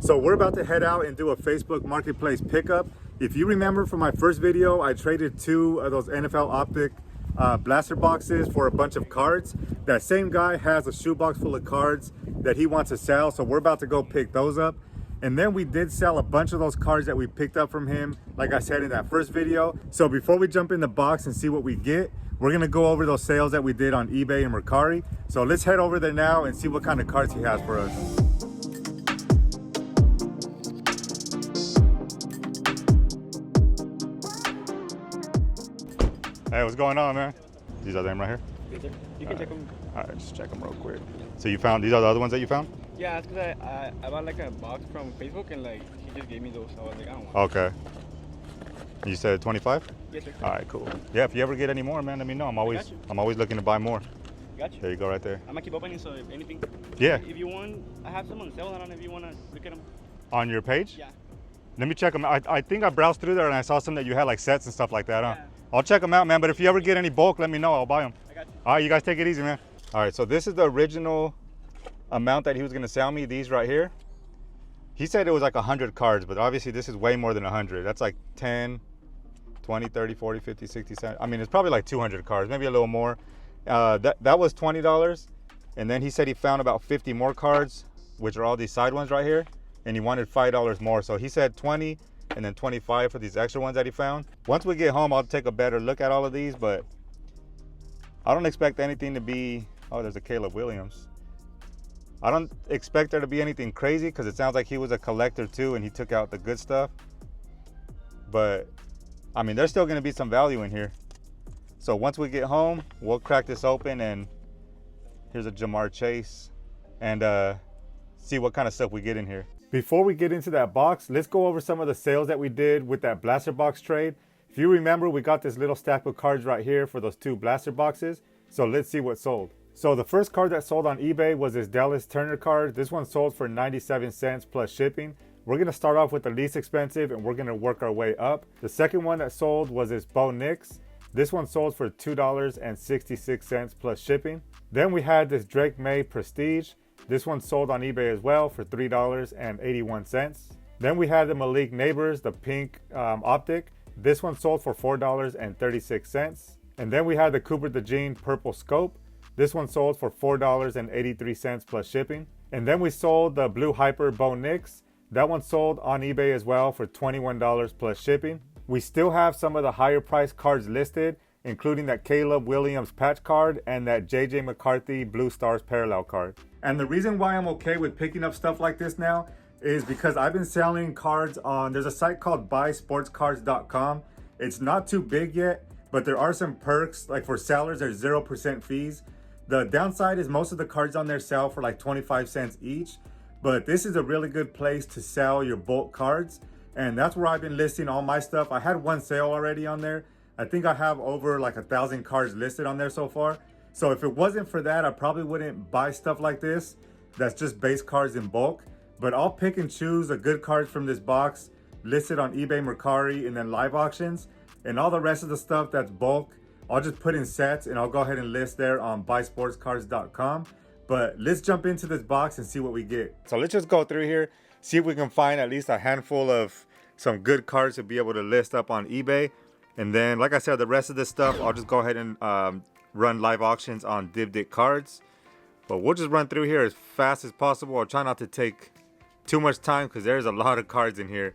So we're about to head out and do a Facebook Marketplace pickup. If you remember from my first video, I traded 2 of those NFL Optic blaster boxes for a bunch of cards. That same guy has a shoebox full of cards that he wants to sell, so we're about to go pick those up. And then we did sell a bunch of those cards that we picked up from him, like I said in that first video. So before we jump in the box and see what we get, we're gonna go over those sales that we did on eBay and Mercari. So let's head over there now and see what kind of cards he has for us. Hey, what's going on, man? These are them right here? Yes, sir. You can check them. All right, just check them real quick. So you found, these are the other ones that you found? Yeah, that's because I bought like a box from Facebook and like he just gave me those. So I was like, I don't want Okay. You said 25? Yes, sir. All right, cool. Yeah, if you ever get any more, man, let me know. I'm always looking to buy more. Got you. There you go, right there. I'm gonna keep opening, so if anything. Yeah. If you want, I have some on sale. I don't know if you wanna look at them. On your page? Yeah. Let me check them. I think I browsed through there and I saw some that you had like sets and stuff like that, huh? Yeah. I'll check them out, man. But if you ever get any bulk, let me know. I'll buy them. I got you. All right, you guys take it easy, man. All right, so this is the original amount that he was gonna sell me, these right here. He said it was like 100 cards, but obviously this is way more than 100. That's like 10, 20, 30, 40, 50, 60, 70. I mean, it's probably like 200 cards, maybe a little more. That was $20. And then he said he found about 50 more cards, which are all these side ones right here. And he wanted $5 more. So he said 20 and then 25 for these extra ones that he found. Once we get home, I'll take a better look at all of these, but I don't expect anything to be, oh, there's a Caleb Williams. I don't expect there to be anything crazy because it sounds like he was a collector too and he took out the good stuff. But I mean, there's still gonna be some value in here. So once we get home, we'll crack this open and here's a Ja'Marr Chase and see what kind of stuff we get in here. Before we get into that box, let's go over some of the sales that we did with that blaster box trade. If you remember, we got this little stack of cards right here for those 2 blaster boxes. So let's see what sold. So the first card that sold on eBay was this Dallas Turner card. This one sold for 97 cents plus shipping. We're gonna start off with the least expensive and we're gonna work our way up. The second one that sold was this Bo Nix. This one sold for $2.66 plus shipping. Then we had this Drake May Prestige. This one sold on eBay as well for $3.81. Then we had the Malik Neighbors, the pink optic. This one sold for $4.36. And then we had the Cooper DeJean Purple Scope. This one sold for $4.83 plus shipping. And then we sold the Blue Hyper Bo Nix. That one sold on eBay as well for $21 plus shipping. We still have some of the higher price cards listed, including that Caleb Williams patch card and that JJ McCarthy Blue Stars parallel card. And the reason why I'm okay with picking up stuff like this now is because I've been selling cards on, there's a site called buysportscards.com. It's not too big yet, but there are some perks. Like for sellers, there's 0% fees. The downside is most of the cards on there sell for like 25 cents each, but this is a really good place to sell your bulk cards. And that's where I've been listing all my stuff. I had one sale already on there. I think I have over like 1,000 cards listed on there so far. So if it wasn't for that, I probably wouldn't buy stuff like this. That's just base cards in bulk. But I'll pick and choose the good cards from this box listed on eBay, Mercari, and then live auctions. And all the rest of the stuff that's bulk, I'll just put in sets and I'll go ahead and list there on buysportscards.com. But let's jump into this box and see what we get. So let's just go through here, see if we can find at least a handful of some good cards to be able to list up on eBay. And then, like I said, the rest of this stuff, I'll just go ahead and run live auctions on Dibdick Cards. But we'll just run through here as fast as possible. I'll try not to take too much time because there's a lot of cards in here.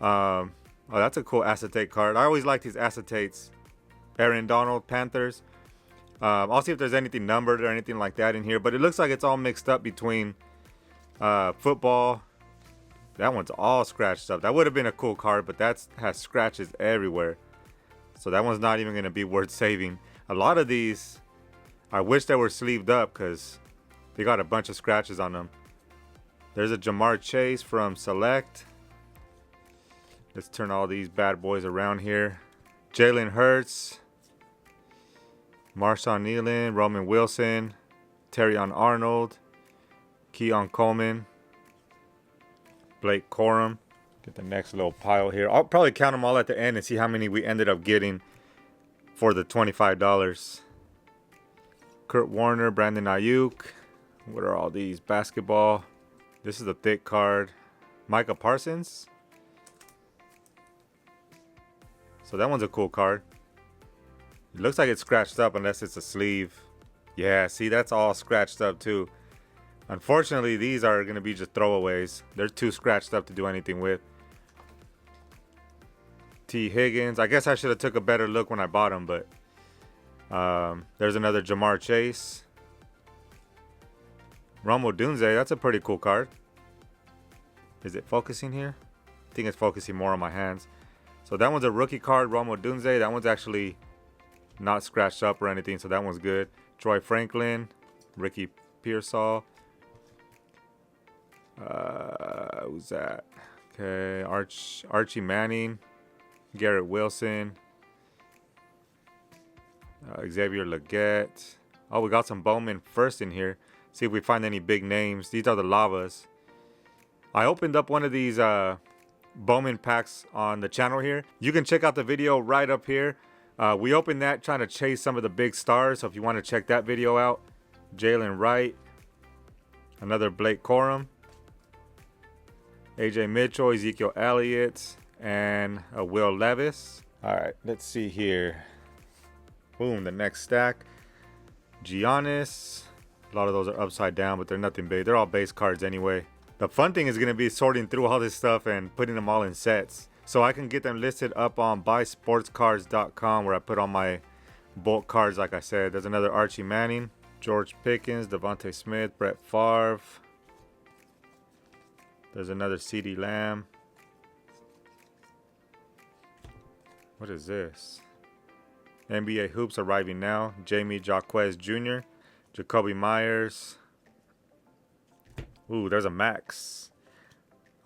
Oh, that's a cool acetate card. I always like these acetates. Aaron Donald, Panthers. I'll see if there's anything numbered or anything like that in here. But it looks like it's all mixed up between football. That one's all scratched up. That would have been a cool card, but that has scratches everywhere. So that one's not even going to be worth saving. A lot of these, I wish they were sleeved up because they got a bunch of scratches on them. There's a Ja'Marr Chase from Select. Let's turn all these bad boys around here. Jalen Hurts. Marshawn Nealon, Roman Wilson, Terrion Arnold, Keon Coleman, Blake Corum. Get the next little pile here. I'll probably count them all at the end and see how many we ended up getting for the $25. Kurt Warner, Brandon Ayuk. What are all these? Basketball. This is a thick card. Micah Parsons. So that one's a cool card. It looks like it's scratched up unless it's a sleeve. Yeah, see, that's all scratched up too. Unfortunately, these are going to be just throwaways. They're too scratched up to do anything with. T. Higgins. I guess I should have took a better look when I bought him, but there's another Jamar Chase. Rome Odunze. That's a pretty cool card. Is it focusing here? I think it's focusing more on my hands. So that one's a rookie card, Rome Odunze. That one's actually not scratched up or anything, so that one's good. Troy Franklin, Ricky Pearsall. Who's that? Okay, Archie Manning, Garrett Wilson, Xavier Legette. Oh, we got some Bowman first in here. See if we find any big names. These are the Lavas. I opened up one of these Bowman packs on the channel here. You can check out the video right up here. We opened that trying to chase some of the big stars. So if you want to check that video out. Jalen Wright. Another Blake Corum. AJ Mitchell, Ezekiel Elliott, and Will Levis. All right, let's see here. Boom, the next stack. Giannis. A lot of those are upside down, but they're nothing big. They're all base cards anyway. The fun thing is going to be sorting through all this stuff and putting them all in sets. So I can get them listed up on buysportscards.com where I put all my bulk cards, like I said. There's another Archie Manning, George Pickens, Devontae Smith, Brett Favre. There's another CeeDee Lamb. What is this? NBA Hoops arriving now. Jamie Jaquez Jr., Jacoby Myers. Ooh, there's a Max.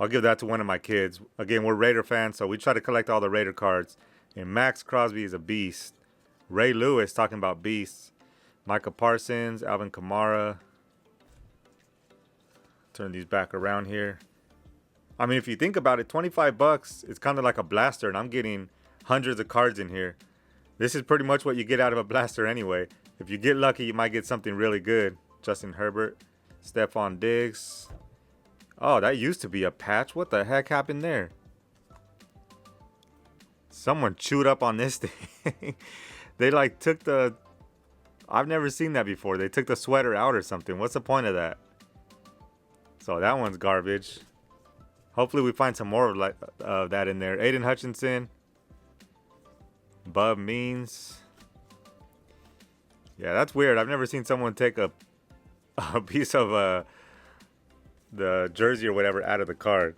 I'll give that to one of my kids. Again, we're Raider fans, so we try to collect all the Raider cards. And Max Crosby is a beast. Ray Lewis, talking about beasts. Micah Parsons, Alvin Kamara. Turn these back around here. I mean, if you think about it, 25 bucks, it's kind of like a blaster, and I'm getting hundreds of cards in here. This is pretty much what you get out of a blaster anyway. If you get lucky, you might get something really good. Justin Herbert, Stephon Diggs. Oh, that used to be a patch. What the heck happened there? Someone chewed up on this thing. They like took the... I've never seen that before. They took the sweater out or something. What's the point of that? So that one's garbage. Hopefully we find some more of that in there. Aiden Hutchinson. Bub Means. Yeah, that's weird. I've never seen someone take a piece of the jersey or whatever out of the card.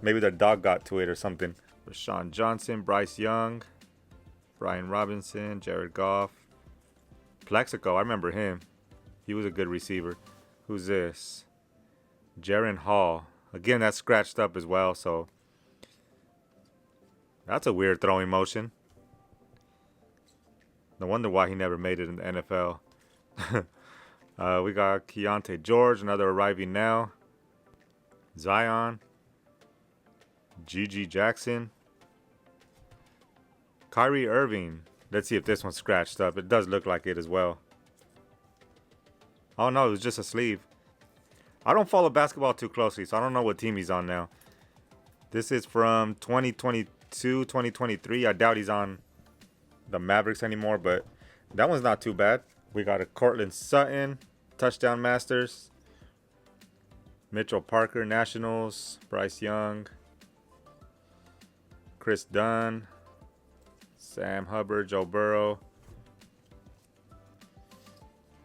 Maybe their dog got to it or something. Rashawn Johnson, Bryce Young, Brian Robinson, Jared Goff. Plexico, I remember him. He was a good receiver. Who's this? Jaron Hall. Again, that's scratched up as well, so that's a weird throwing motion. No wonder why he never made it in the NFL. We got Keontae George, another arriving now. Zion. Gigi Jackson. Kyrie Irving. Let's see if this one's scratched up. It does look like it as well. Oh no, it was just a sleeve. I don't follow basketball too closely, so I don't know what team he's on now. This is from 2022, 2023. I doubt he's on the Mavericks anymore, but that one's not too bad. We got a Cortland Sutton, Touchdown Masters. Mitchell Parker, Nationals. Bryce Young. Chris Dunn. Sam Hubbard, Joe Burrow.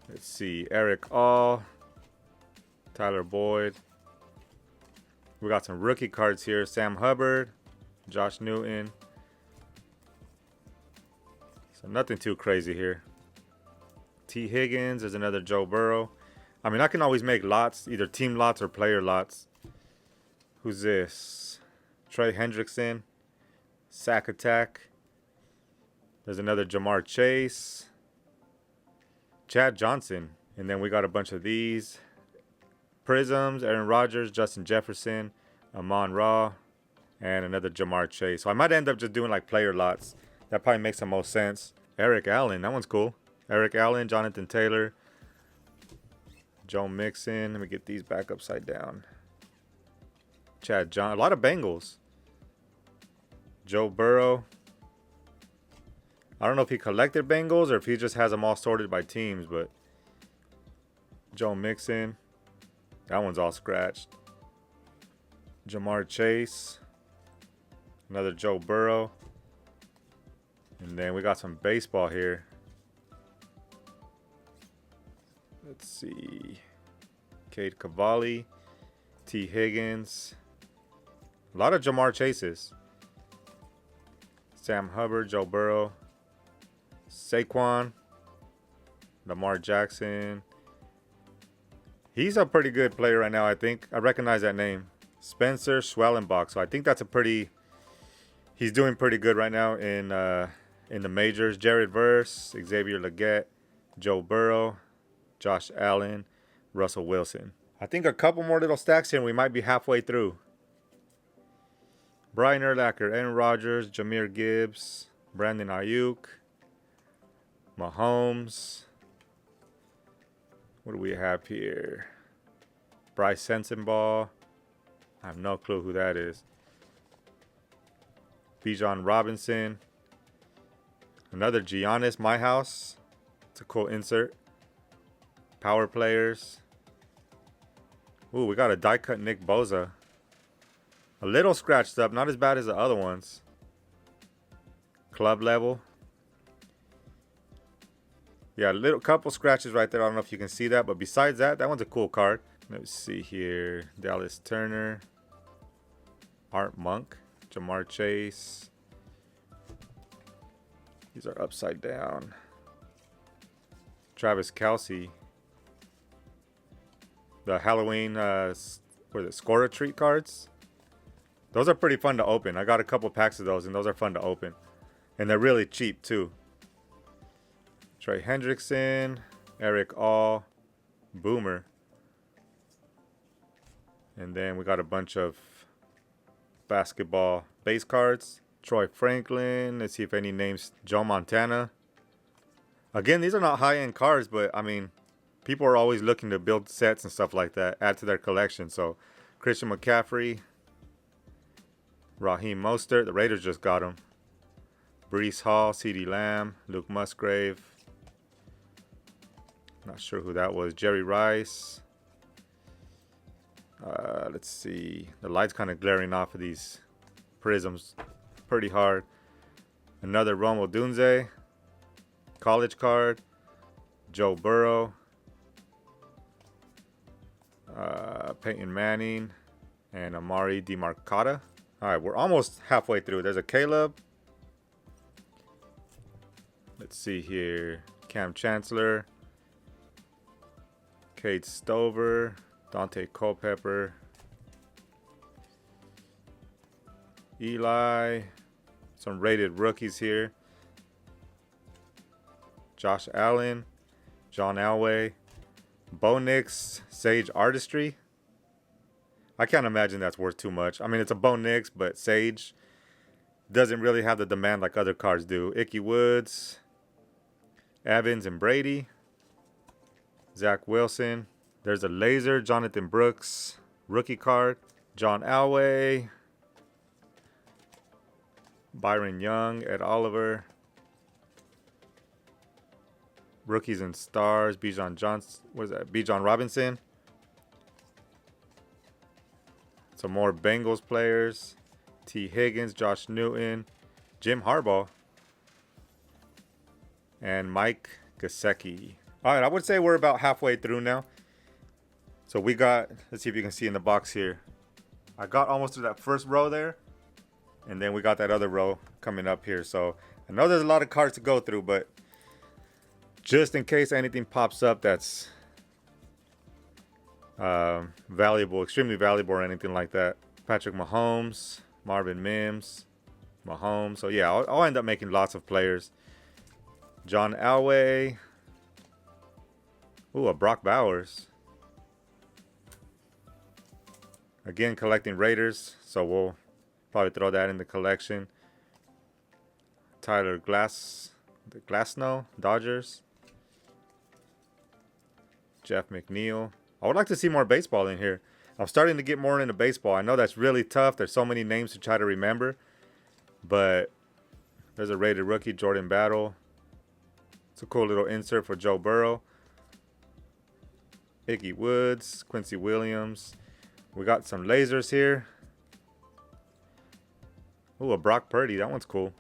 Let's see, Eric All. Tyler Boyd. We got some rookie cards here. Sam Hubbard, Josh Newton. So nothing too crazy here. T. Higgins. There's another Joe Burrow. I mean, I can always make lots, either team lots or player lots. Who's this? Trey Hendrickson. Sack Attack. There's another Jamar Chase. Chad Johnson. And then we got a bunch of these. Prisms, Aaron Rodgers, Justin Jefferson, Amon-Ra, and another Jamar Chase. So I might end up just doing like player lots. That probably makes the most sense. Eric Allen, that one's cool. Eric Allen, Jonathan Taylor, Joe Mixon. Let me get these back upside down. Chad John. A lot of Bengals. Joe Burrow. I don't know if he collected Bengals or if he just has them all sorted by teams, but Joe Mixon. That one's all scratched. Jamar Chase. Another Joe Burrow. And then we got some baseball here. Let's see. Cade Cavalli. T. Higgins. A lot of Jamar Chases. Sam Hubbard, Joe Burrow. Saquon. Lamar Jackson. He's a pretty good player right now, I think. I recognize that name. Spencer Schwellenbach. So I think that's a pretty... He's doing pretty good right now in the majors. Jared Verse, Xavier Legette, Joe Burrow, Josh Allen, Russell Wilson. I think a couple more little stacks here and we might be halfway through. Brian Urlacher, Aaron Rodgers, Jahmyr Gibbs, Brandon Ayuk, Mahomes. What do we have here? Bryce Sensabaugh. I have no clue who that is. Bijan Robinson. Another Giannis, My House. It's a cool insert. Power players. Ooh, we got a die cut Nick Bosa. A little scratched up, not as bad as the other ones. Club level. Yeah, a little couple scratches right there. I don't know if you can see that, but besides that, that one's a cool card. Let's see here. Dallas Turner. Art Monk. Jamar Chase. These are upside down. Travis Kelce. The Halloween score a treat cards. Those are pretty fun to open. I got a couple packs of those, and those are fun to open. And they're really cheap, too. Trey Hendrickson. Eric All. Boomer. And then we got a bunch of basketball base cards. Troy Franklin. Let's see if any names. Joe Montana. Again, these are not high-end cards, but, I mean, people are always looking to build sets and stuff like that, add to their collection. So, Christian McCaffrey. Raheem Mostert. The Raiders just got him. Breece Hall. CeeDee Lamb. Luke Musgrave. Not sure who that was. Jerry Rice. Let's see. The light's kind of glaring off of these prisms pretty hard. Another Rome Odunze. College card. Joe Burrow. Peyton Manning. And Amari DeMarcata. All right, we're almost halfway through. There's a Caleb. Let's see here. Cam Chancellor. Kate Stover. Dante Culpepper. Eli. Some rated rookies here. Josh Allen. John Elway. Bo Nix. Sage Artistry. I can't imagine that's worth too much. I mean, it's a Bo Nix, but Sage doesn't really have the demand like other cards do. Ickey Woods. Evans and Brady. Zach Wilson. There's a laser. Jonathan Brooks. Rookie card. John Elway. Byron Young. Ed Oliver. Rookies and stars. Bijan Johnson. What is that? Bijan Robinson. Some more Bengals players. T. Higgins. Josh Newton. Jim Harbaugh. And Mike Gesicki. All right, I would say we're about halfway through now. So we got, let's see if you can see in the box here. I got almost to that first row there. And then we got that other row coming up here. So I know there's a lot of cards to go through, but just in case anything pops up that's valuable, extremely valuable or anything like that. Patrick Mahomes, Marvin Mims, Mahomes. So yeah, I'll end up making lots of players. John Elway. Ooh, a Brock Bowers. Again, collecting Raiders, so we'll probably throw that in the collection. Tyler Glasnow, Dodgers. Jeff McNeil. I would like to see more baseball in here. I'm starting to get more into baseball. I know that's really tough. There's so many names to try to remember. But there's a rated rookie, Jordan Battle. It's a cool little insert for Joe Burrow. Ickey Woods, Quincy Williams. We got some lasers here. Ooh, a Brock Purdy. That one's cool.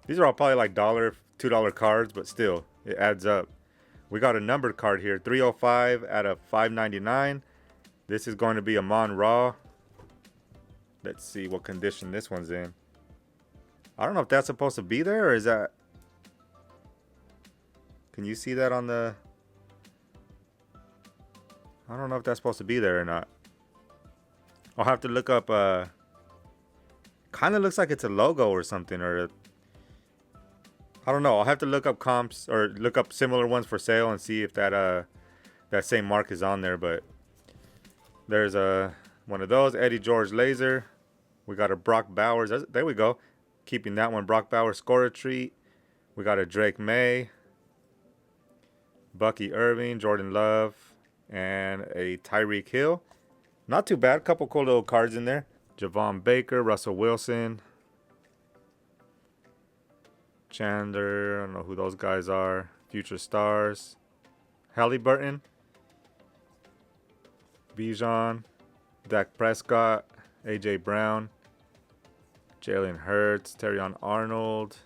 These are all probably like $1, $2 cards, but still, it adds up. We got a numbered card here, 305 out of 599. This is going to be a Mon-Ra. Let's see what condition this one's in. I don't know if that's supposed to be there, or is that... Can you see that on the... I don't know if that's supposed to be there or not. I'll have to look up... Kind of looks like it's a logo or something, or... I don't know. I'll have to look up comps or look up similar ones for sale and see if that that same mark is on there. But there's one of those Eddie George laser. We got a Brock Bowers. There we go. Keeping that one. Brock Bowers score treat. We got a Drake May, Bucky Irving, Jordan Love, and a Tyreek Hill. Not too bad. Couple cool little cards in there. Javon Baker, Russell Wilson, Chandler, I don't know who those guys are. Future Stars. Halliburton. Bijan. Dak Prescott. A.J. Brown. Jalen Hurts. Terrion Arnold.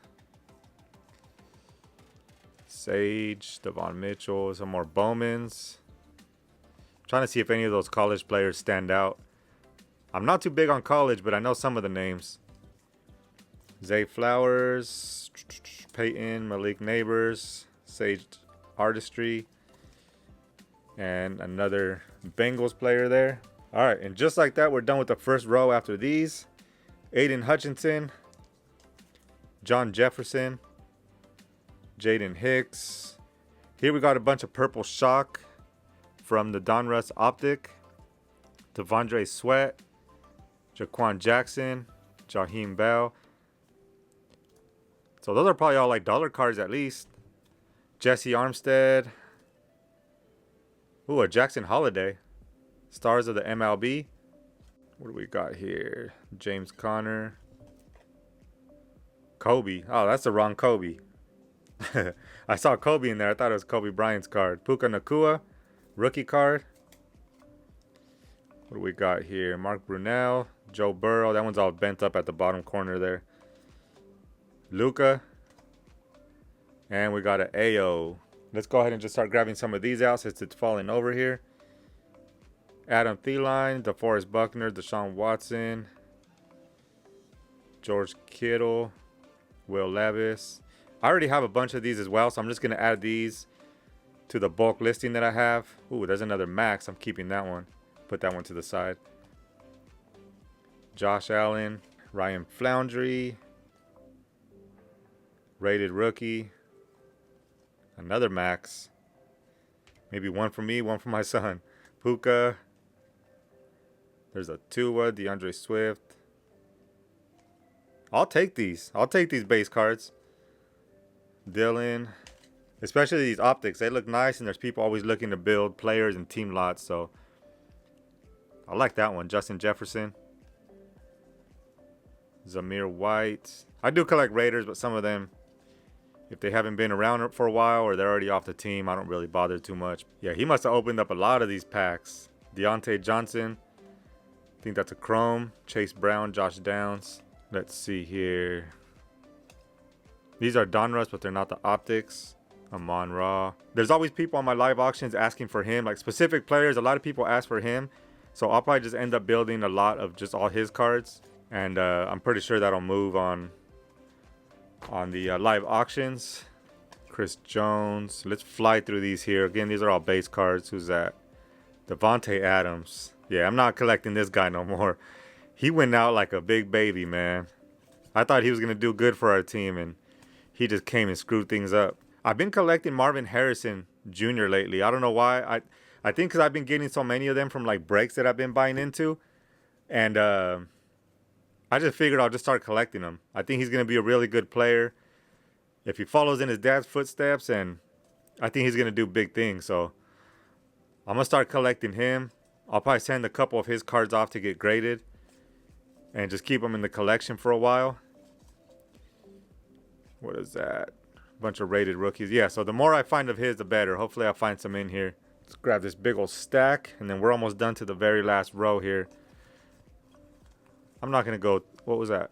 Sage. Devon Mitchell. Some more Bowmans. Trying to see if any of those college players stand out. I'm not too big on college, but I know some of the names. Zay Flowers, Peyton, Malik Neighbors, Sage Artistry, and another Bengals player there. All right, and just like that, we're done with the first row after these. Aiden Hutchinson, John Jefferson, Jaden Hicks. Here we got a bunch of purple shock from the Donruss Optic. Devondre Sweat, Jaquan Jackson, Jaheim Bell. So those are probably all like dollar cards at least. Jesse Armstead. Ooh, a Jackson Holiday. Stars of the MLB. What do we got here? James Conner. Kobe. Oh, that's the wrong Kobe. I saw Kobe in there. I thought it was Kobe Bryant's card. Puka Nacua. Rookie card. What do we got here? Mark Brunell. Joe Burrow. That one's all bent up at the bottom corner there. Luca. And we got an AO. Let's go ahead and just start grabbing some of these out since it's falling over here. Adam Thielen, DeForest Buckner, Deshaun Watson, George Kittle, Will Levis. I already have a bunch of these as well, so I'm just going to add these to the bulk listing that I have. Ooh, there's another Max. I'm keeping that one. Put that one to the side. Josh Allen, Ryan Floundry, rated rookie, another Max. Maybe one for me, one for my son. Puka. There's a Tua, DeAndre Swift. I'll take these. I'll take these base cards. Dylan. Especially these optics. They look nice, and there's people always looking to build players and team lots. So I like that one. Justin Jefferson. Zamir White. I do collect Raiders, but some of them, if they haven't been around for a while or they're already off the team, I don't really bother too much. Yeah, he must have opened up a lot of these packs. Deontay Johnson. I think that's a Chrome. Chase Brown, Josh Downs. Let's see here. These are Donruss, but they're not the optics. Amon-Ra. There's always people on my live auctions asking for him. Like specific players, a lot of people ask for him. So I'll probably just end up building a lot of just all his cards. And I'm pretty sure that'll move on the live auctions. Chris Jones. Let's fly through these here. Again, these are all base cards. Who's that? Devontae Adams. Yeah, I'm not collecting this guy no more. He went out like a big baby, man. I thought he was going to do good for our team, and he just came and screwed things up. I've been collecting Marvin Harrison Jr. lately. I don't know why. I think because I've been getting so many of them from like breaks that I've been buying into. And I just figured I'll just start collecting them. I think he's going to be a really good player if he follows in his dad's footsteps, and I think he's going to do big things. So I'm going to start collecting him. I'll probably send a couple of his cards off to get graded and just keep them in the collection for a while. What is that? A bunch of rated rookies. Yeah, so the more I find of his, the better. Hopefully I'll find some in here. Let's grab this big old stack, and then we're almost done to the very last row here. I'm not going to go... What was that?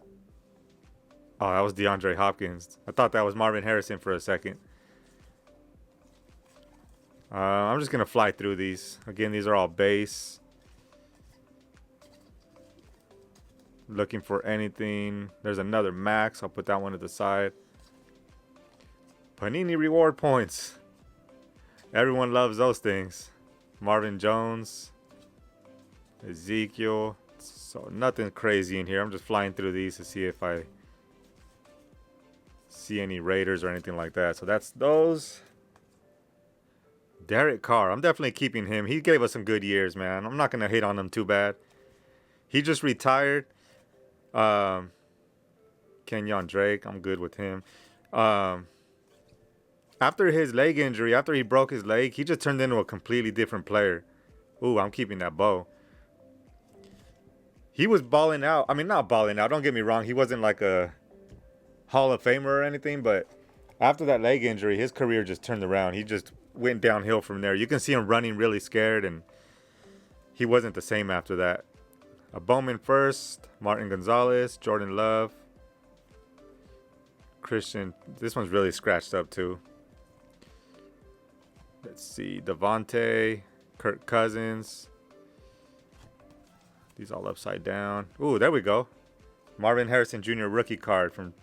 Oh, that was DeAndre Hopkins. I thought that was Marvin Harrison for a second. I'm just going to fly through these. Again, these are all base. Looking for anything. There's another max. I'll put that one to the side. Panini reward points. Everyone loves those things. Marvin Jones. Ezekiel. So nothing crazy in here. I'm just flying through these to see if I see any Raiders or anything like that. So that's those. Derek Carr. I'm definitely keeping him. He gave us some good years, man. I'm not going to hate on him too bad. He just retired. Kenyon Drake. I'm good with him. After his leg injury, after he broke his leg, he just turned into a completely different player. Ooh, I'm keeping that bow. He was balling out. I mean, not balling out. Don't get me wrong. He wasn't like a Hall of Famer or anything. But after that leg injury, his career just turned around. He just went downhill from there. You can see him running really scared. And he wasn't the same after that. A Bowman first. Martin Gonzalez. Jordan Love. Christian. This one's really scratched up too. Let's see. Devontae. Kirk Cousins. These all upside down. Ooh, there we go. Marvin Harrison Jr. rookie card from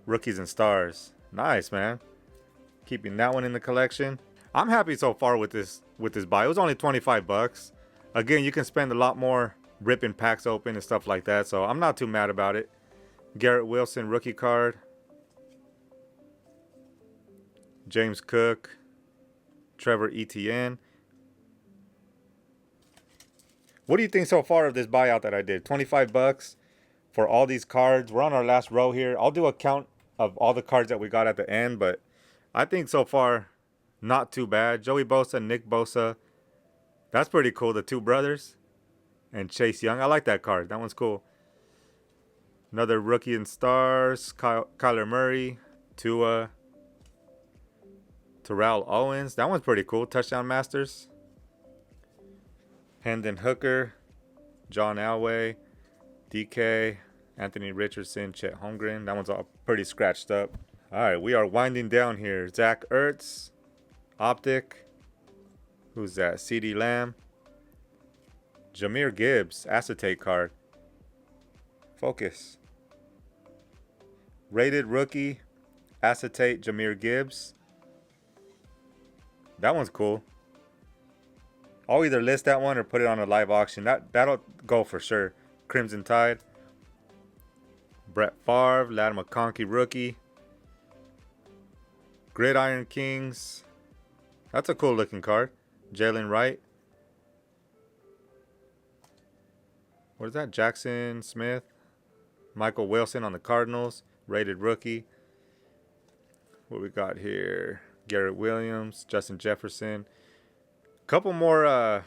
Rookies and Stars. Nice, man. Keeping that one in the collection. I'm happy so far with this buy. It was only 25 bucks. Again, you can spend a lot more ripping packs open and stuff like that, so I'm not too mad about it. Garrett Wilson rookie card. James Cook. Trevor Etienne. What do you think so far of this buyout that I did? 25 bucks for all these cards. We're on our last row here. I'll do a count of all the cards that we got at the end, but I think so far not too bad. Joey Bosa, Nick Bosa. That's pretty cool. The two brothers. And Chase Young. I like that card. That one's cool. Another Rookie and Stars. Kyler Murray. Tua. Terrell Owens. That one's pretty cool. Touchdown Masters. Hendon Hooker, John Elway, DK, Anthony Richardson, Chet Holmgren. That one's all pretty scratched up. All right, we are winding down here. Zach Ertz, Optic. Who's that? CeeDee Lamb. Jahmyr Gibbs, acetate card. Focus. Rated rookie, acetate Jahmyr Gibbs. That one's cool. I'll either list that one or put it on a live auction. That'll go for sure. Crimson Tide. Brett Favre. Ladd McConkey rookie. Gridiron Kings. That's a cool looking card. Jalen Wright. What is that? Jackson Smith. Michael Wilson on the Cardinals. Rated rookie. What we got here? Garrett Williams. Justin Jefferson. Couple more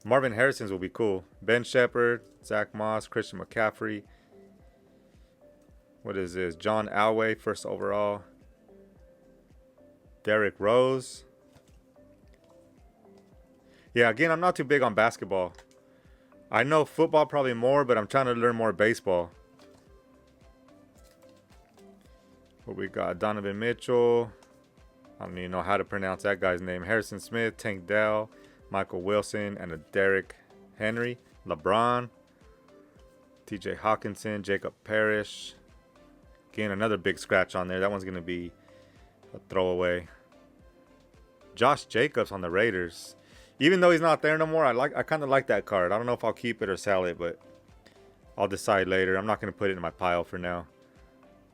Marvin Harrisons will be cool. Ben Shepard, Zach Moss, Christian McCaffrey. What is this? John Elway, first overall. Derrick Rose. Yeah, again, I'm not too big on basketball. I know football probably more, but I'm trying to learn more baseball. What we got? Donovan Mitchell. I don't even know how to pronounce that guy's name. Harrison Smith, Tank Dell, Michael Wilson, and a Derrick Henry. LeBron, TJ Hawkinson, Jacob Parrish. Again, another big scratch on there. That one's going to be a throwaway. Josh Jacobs on the Raiders. Even though he's not there no more, I kind of like that card. I don't know if I'll keep it or sell it, but I'll decide later. I'm not going to put it in my pile for now.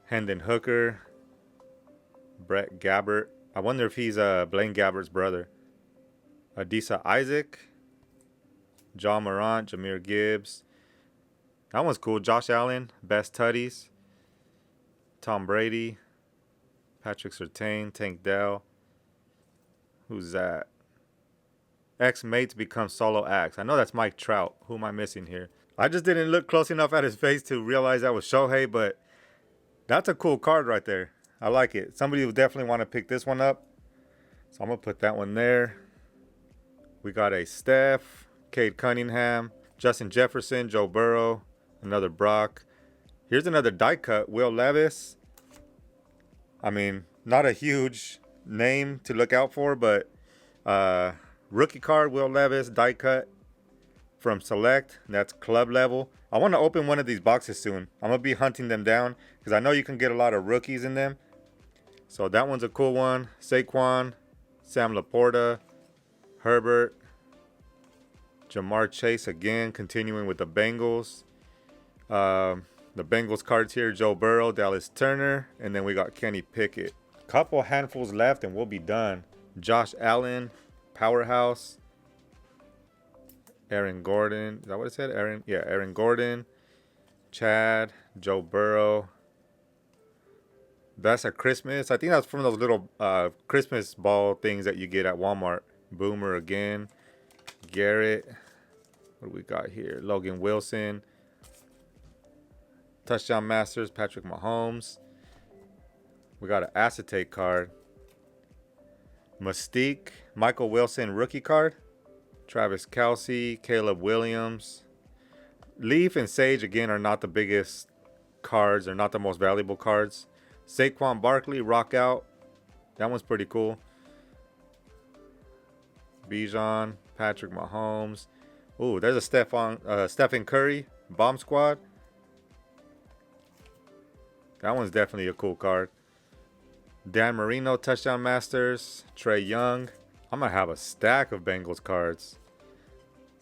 Hendon Hooker, Brett Gabbert. I wonder if he's Blaine Gabbert's brother. Adisa Isaac. John Morant. Jahmyr Gibbs. That one's cool. Josh Allen. Best Tutties. Tom Brady. Patrick Surtain. Tank Dell. Who's that? ex-mates become solo acts. I know that's Mike Trout. Who am I missing here? I just didn't look close enough at his face to realize that was Shohei, but that's a cool card right there. I like it. Somebody will definitely want to pick this one up. So I'm going to put that one there. We got a Steph, Cade Cunningham, Justin Jefferson, Joe Burrow, another Brock. Here's another die cut, Will Levis. I mean, not a huge name to look out for, but rookie card, Will Levis, die cut from Select. That's club level. I want to open one of these boxes soon. I'm going to be hunting them down because I know you can get a lot of rookies in them. So that one's a cool one. Saquon, Sam Laporta, Herbert, Jamar Chase again, continuing with the Bengals. The Bengals cards here, Joe Burrow, Dallas Turner, and then we got Kenny Pickett. Couple handfuls left and we'll be done. Josh Allen, Powerhouse. Aaron Gordon, is that what it said? Aaron Gordon, Chad, Joe Burrow. That's a Christmas. I think that's from those little Christmas ball things that you get at Walmart. Boomer again. Garrett. What do we got here? Logan Wilson. Touchdown Masters, Patrick Mahomes. We got an acetate card. Mystique, Michael Wilson rookie card. Travis Kelce, Caleb Williams. Leaf and Sage, again, are not the biggest cards. They're not the most valuable cards. Saquon Barkley, rock out. That one's pretty cool. Bijan, Patrick Mahomes. Ooh, there's a Stephen Curry, Bomb Squad. That one's definitely a cool card. Dan Marino, Touchdown Masters. Trey Young. I'm going to have a stack of Bengals cards.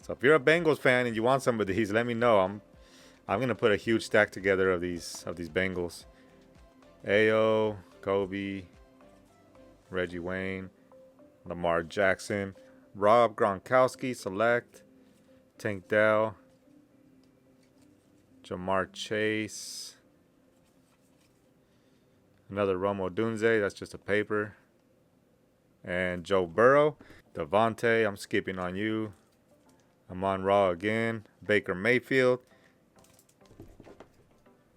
So if you're a Bengals fan and you want some of these, let me know. I'm going to put a huge stack together of these Bengals. Ayo, Kobe, Reggie Wayne, Lamar Jackson, Rob Gronkowski, Select, Tank Dell, Jamar Chase, another Romo Dunze, that's just a paper, and Joe Burrow, Devontae, I'm skipping on you, Amon Ra again, Baker Mayfield,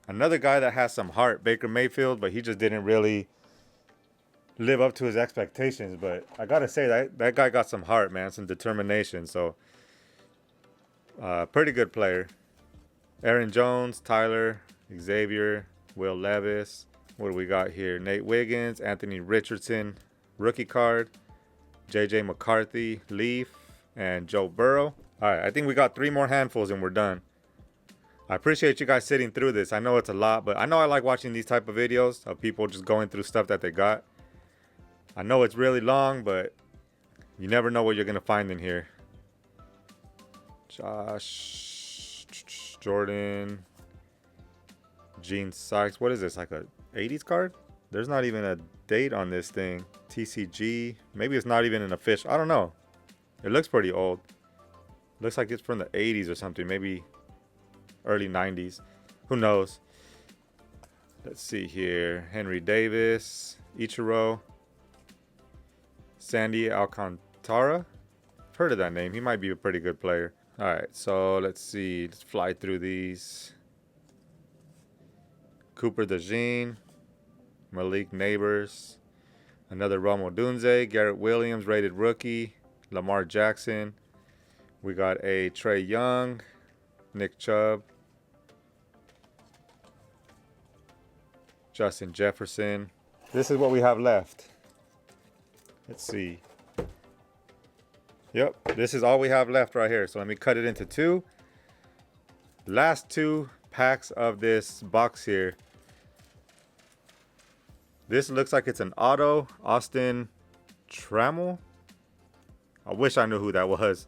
another guy that has some heart, Baker Mayfield, but he just didn't really live up to his expectations. But I gotta say that guy got some heart, man, some determination. So pretty good player. Aaron Jones, Tyler, Xavier, Will Levis. What do we got here? Nate Wiggins, Anthony Richardson, rookie card, JJ McCarthy, Leaf, and Joe Burrow. All right, I think we got 3 more handfuls and we're done. I appreciate you guys sitting through this. I know it's a lot, but I know I like watching these type of videos of people just going through stuff that they got. I know it's really long, but you never know what you're going to find in here. Josh, Jordan, Gene Sykes. What is this, like a 80s card? There's not even a date on this thing. TCG. Maybe it's not even an official. I don't know. It looks pretty old. Looks like it's from the 80s or something. Maybe early 90s. Who knows? Let's see here. Henry Davis, Ichiro, Sandy Alcantara. I've heard of that name. He might be a pretty good player. All right, so let's see. Let's fly through these. Cooper DeJean, Malik Neighbors, another Romo Dunze, Garrett Williams, rated rookie, Lamar Jackson. We got a Trey Young, Nick Chubb, Justin Jefferson. This is what we have left. Let's see. Yep, this is all we have left right here. So let me cut it into 2. Last 2 packs of this box here. This looks like it's an auto. Austin Trammell. I wish I knew who that was.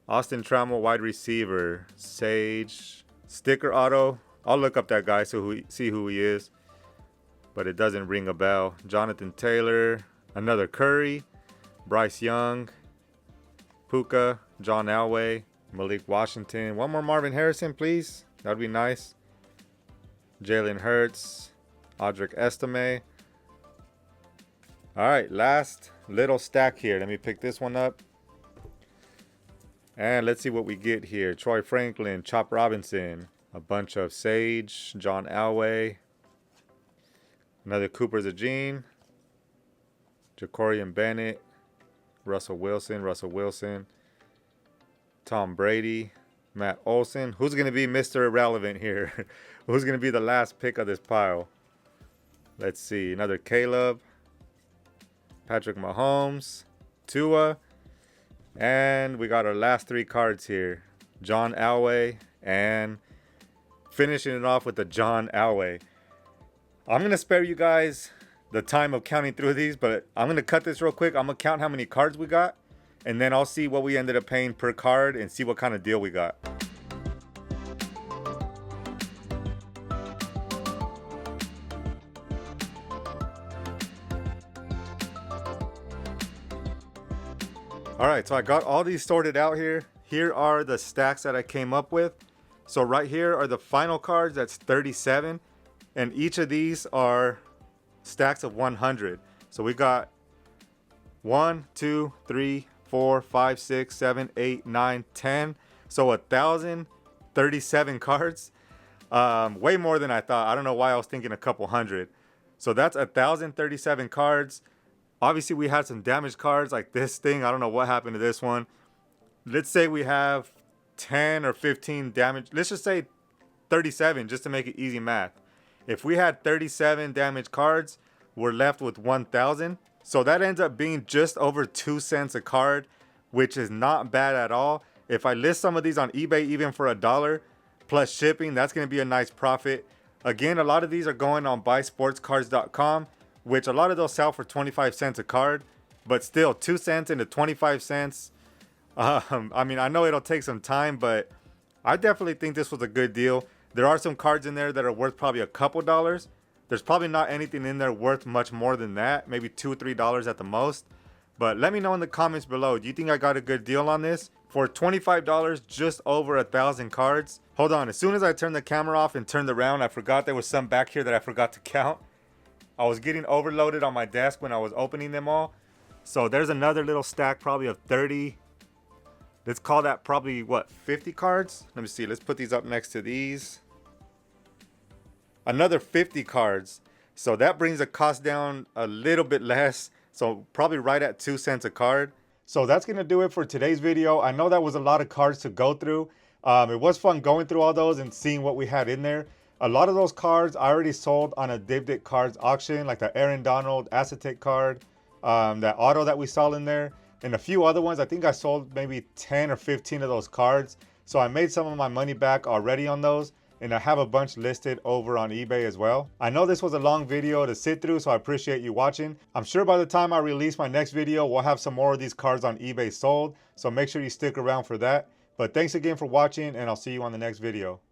Austin Trammell, wide receiver. Sage. Sticker auto. I'll look up that guy so see who he is. But it doesn't ring a bell. Jonathan Taylor. Another Curry. Bryce Young. Puka. John Elway. Malik Washington. One more Marvin Harrison, please. That would be nice. Jalen Hurts. Audric Estime. All right, last little stack here. Let me pick this one up. And let's see what we get here. Troy Franklin, Chop Robinson, a bunch of Sage, John Elway, another Cooper Zagine, Jacorian Bennett, Russell Wilson, Tom Brady, Matt Olson. Who's going to be Mr. Irrelevant here? Who's going to be the last pick of this pile? Let's see. Another Caleb, Patrick Mahomes, Tua, and we got our last 3 cards here. John Elway, and finishing it off with the John Elway. I'm going to spare you guys the time of counting through these, but I'm going to cut this real quick. I'm going to count how many cards we got, and then I'll see what we ended up paying per card and see what kind of deal we got. All right, so I got all these sorted out here. Here are the stacks that I came up with. So right here are the final cards. That's 37. And each of these are stacks of 100. So we got 1, 2, 3, 4, 5, 6, 7, 8, 9, 10. So 1,037 cards. Way more than I thought. I don't know why I was thinking a couple hundred. So that's 1,037 cards. Obviously, we had some damaged cards like this thing. I don't know what happened to this one. Let's say we have 10 or 15 damage. Let's just say 37 just to make it easy math. If we had 37 damaged cards, we're left with 1,000. So that ends up being just over 2 cents a card, which is not bad at all. If I list some of these on eBay, even for $1 plus shipping, that's going to be a nice profit. Again, a lot of these are going on buysportscards.com, which a lot of those sell for 25 cents a card, but still 2 cents into 25 cents. I mean, I know it'll take some time, but I definitely think this was a good deal. There are some cards in there that are worth probably a couple dollars. There's probably not anything in there worth much more than that, maybe $2 or $3 at the most. But let me know in the comments below, do you think I got a good deal on this? For $25, just over 1,000 cards. Hold on, as soon as I turned the camera off and turned around, I forgot there was some back here that I forgot to count. I was getting overloaded on my desk when I was opening them all. So there's another little stack probably of 30. Let's call that probably, what, 50 cards? Let me see. Let's put these up next to these. Another 50 cards. So that brings the cost down a little bit less. So probably right at 2 cents a card. So that's going to do it for today's video. I know that was a lot of cards to go through. It was fun going through all those and seeing what we had in there. A lot of those cards I already sold on a Diptic Cards auction, like the Aaron Donald Acetate card, that auto that we saw in there, and a few other ones. I think I sold maybe 10 or 15 of those cards. So I made some of my money back already on those, and I have a bunch listed over on eBay as well. I know this was a long video to sit through, so I appreciate you watching. I'm sure by the time I release my next video, we'll have some more of these cards on eBay sold, so make sure you stick around for that. But thanks again for watching, and I'll see you on the next video.